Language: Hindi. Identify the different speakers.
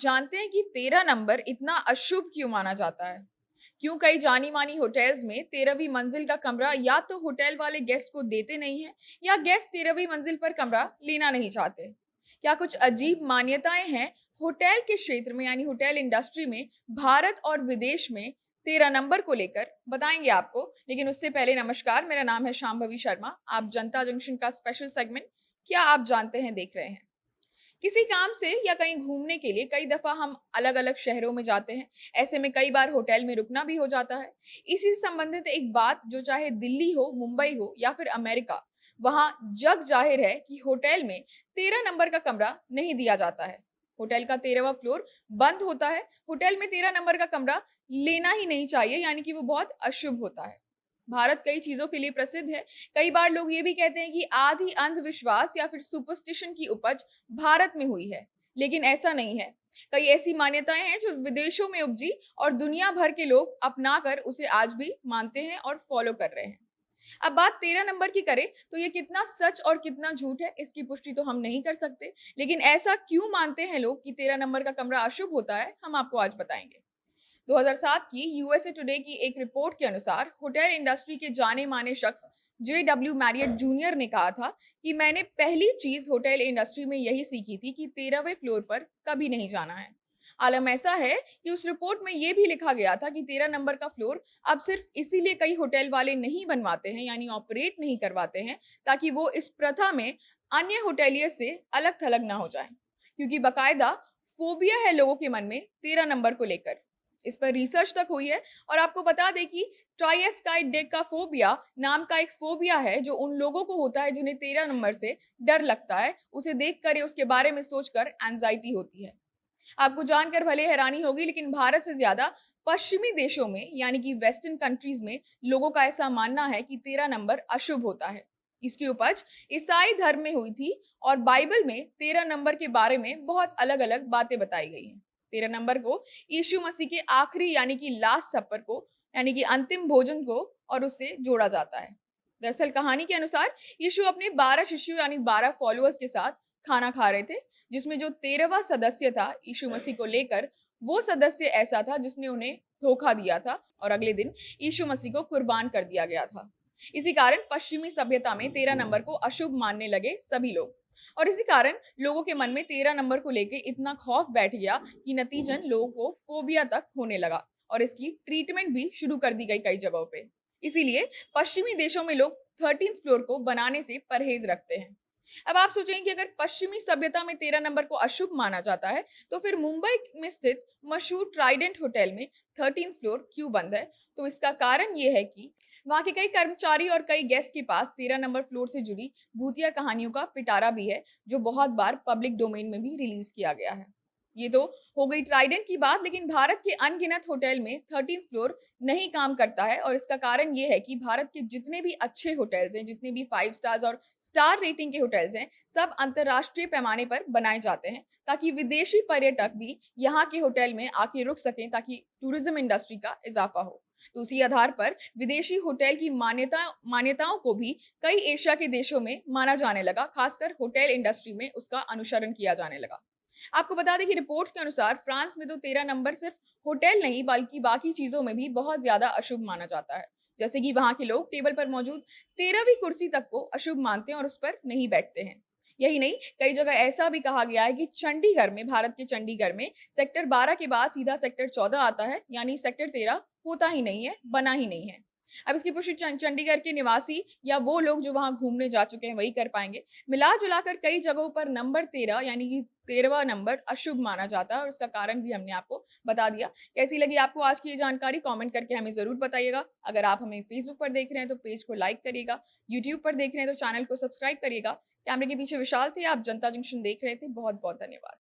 Speaker 1: जानते हैं कि 13 नंबर इतना अशुभ क्यों माना जाता है? क्यों कई जानी मानी होटल्स में 13वीं मंजिल का कमरा या तो होटल वाले गेस्ट को देते नहीं है या गेस्ट 13वीं मंजिल पर कमरा लेना नहीं चाहते? क्या कुछ अजीब मान्यताएं हैं होटल के क्षेत्र में यानी होटल इंडस्ट्री में भारत और विदेश में 13 नंबर को लेकर? बताएंगे आपको, लेकिन उससे पहले नमस्कार, मेरा नाम है शांभवी शर्मा। आप जनता जंक्शन का स्पेशल सेगमेंट क्या आप जानते हैं देख रहे हैं। किसी काम से या कहीं घूमने के लिए कई दफा हम अलग अलग शहरों में जाते हैं। ऐसे में कई बार होटल में रुकना भी हो जाता है। इसी से संबंधित एक बात, जो चाहे दिल्ली हो, मुंबई हो या फिर अमेरिका, वहां जग जाहिर है कि होटल में 13 नंबर का कमरा नहीं दिया जाता है। होटल का 13वां फ्लोर बंद होता है। होटल में 13 नंबर का कमरा लेना ही नहीं चाहिए, यानी कि वो बहुत अशुभ होता है। भारत कई चीजों के लिए प्रसिद्ध है। कई बार लोग ये भी कहते हैं कि आधी अंधविश्वास या फिर सुपरस्टिशन की उपज भारत में हुई है, लेकिन ऐसा नहीं है। कई ऐसी मान्यताएं हैं जो विदेशों में उपजी और दुनिया भर के लोग अपनाकर उसे आज भी मानते हैं और फॉलो कर रहे हैं। अब बात 13 नंबर की करें तो ये कितना सच और कितना झूठ है, इसकी पुष्टि तो हम नहीं कर सकते, लेकिन ऐसा क्यों मानते हैं लोग कि 13 नंबर का कमरा अशुभ होता है, हम आपको आज बताएंगे। 2007 की यूएसए टुडे की एक रिपोर्ट के अनुसार होटल इंडस्ट्री के जाने माने शख्स JW मैरियट जूनियर ने कहा था कि मैंने पहली चीज होटल इंडस्ट्री में यही सीखी थी कि 13वें फ्लोर पर कभी नहीं जाना है। आलम ऐसा है कि उस रिपोर्ट में यह भी लिखा गया था कि 13 नंबर का फ्लोर अब सिर्फ इसीलिए कई होटल वाले नहीं बनवाते हैं, यानी ऑपरेट नहीं करवाते हैं, ताकि वो इस प्रथा में अन्य होटेलियर से अलग थलग ना हो जाए, क्योंकि बकायदा फोबिया है लोगों के मन में 13 नंबर को लेकर। इस पर रिसर्च तक हुई है और आपको बता दें कि ट्राइएस्काइडेकाफोबिया नाम का एक फोबिया है जो उन लोगों को होता है जिन्हें 13 नंबर से डर लगता है, उसे देखकर या उसके बारे में सोचकर एंजाइटी होती है। आपको जानकर भले हैरानी होगी, लेकिन भारत से ज्यादा पश्चिमी देशों में यानी कि वेस्टर्न कंट्रीज में लोगों का ऐसा मानना है कि 13 नंबर अशुभ होता है। इसकी उपज ईसाई धर्म में हुई थी और बाइबल में 13 नंबर के बारे में बहुत अलग अलग बातें बताई गई हैं। 13 नंबर को यीशु मसीह के आखिरी यानी कि लास्ट सपर को, यानी कि अंतिम भोजन को, और उससे जोड़ा जाता है। दरअसल कहानी के अनुसार यीशु अपने 12 शिष्यों यानी 12 फॉलोअर्स के साथ खाना खा रहे थे, जिसमें जो 13वां सदस्य था यीशु मसीह को लेकर, वो सदस्य ऐसा था जिसने उन्हें धोखा दिया था और अगले दिन यीशु मसीह को कुर्बान कर दिया गया था। इसी कारण पश्चिमी सभ्यता में 13 नंबर को अशुभ मानने लगे सभी लोग, और इसी कारण लोगों के मन में 13 नंबर को लेकर इतना खौफ बैठ गया कि नतीजन लोगों को फोबिया तक होने लगा और इसकी ट्रीटमेंट भी शुरू कर दी गई कई जगहों पे। इसीलिए पश्चिमी देशों में लोग 13th फ्लोर को बनाने से परहेज रखते हैं। अब आप सोचेंगे कि अगर पश्चिमी सभ्यता में 13 नंबर को अशुभ माना जाता है, तो फिर मुंबई में स्थित मशहूर ट्राइडेंट होटल में 13th फ्लोर क्यों बंद है? तो इसका कारण यह है कि वहां के कई कर्मचारी और कई गेस्ट के पास 13 नंबर फ्लोर से जुड़ी भूतिया कहानियों का पिटारा भी है, जो बहुत बार पब्लिक डोमेन में भी रिलीज किया गया है। ये तो हो गई ट्राइडेंट की बात, लेकिन भारत के अनगिनत होटल में 13th फ्लोर नहीं काम करता है, और इसका कारण ये है कि भारत के जितने भी अच्छे होटल्स हैं, जितने भी 5 स्टार्स और स्टार रेटिंग के होटल्स हैं, सब अंतरराष्ट्रीय पैमाने पर बनाए जाते हैं ताकि विदेशी पर्यटक भी यहाँ के होटल में आके रुक सकें, ताकि टूरिज्म इंडस्ट्री का इजाफा हो। तो उसी आधार पर विदेशी होटल की मान्यताओं को भी कई एशिया के देशों में माना जाने लगा, खासकर होटल इंडस्ट्री में उसका अनुसरण किया जाने लगा। आपको बता दें कि रिपोर्ट्स के अनुसार फ्रांस में तो 13 नंबर सिर्फ होटल नहीं बल्कि बाकी चीजों में भी बहुत ज्यादा अशुभ माना जाता है। जैसे कि वहां के लोग टेबल पर मौजूद 13वीं कुर्सी तक को अशुभ मानते हैं और उस पर नहीं बैठते हैं। यही नहीं, कई जगह ऐसा भी कहा गया है कि चंडीगढ़ में, भारत के चंडीगढ़ में सेक्टर 12 के बाद सीधा सेक्टर 14 आता है, यानी सेक्टर 13 होता ही नहीं है, बना ही नहीं है। अब इसकी पुष्टि चंडीगढ़ के निवासी या वो लोग जो वहां घूमने जा चुके हैं वही कर पाएंगे। मिला जुलाकर कई जगहों पर नंबर 13 यानी कि 13वां नंबर अशुभ माना जाता है, और उसका कारण भी हमने आपको बता दिया। कैसी लगी आपको आज की ये जानकारी? कमेंट करके हमें जरूर बताइएगा। अगर आप हमें फेसबुक पर देख रहे हैं तो पेज को लाइक करिएगा, यूट्यूब पर देख रहे हैं तो चैनल को सब्सक्राइब करिएगा। कैमरे के पीछे विशाल थे, आप जनता जंक्शन देख रहे थे। बहुत बहुत धन्यवाद।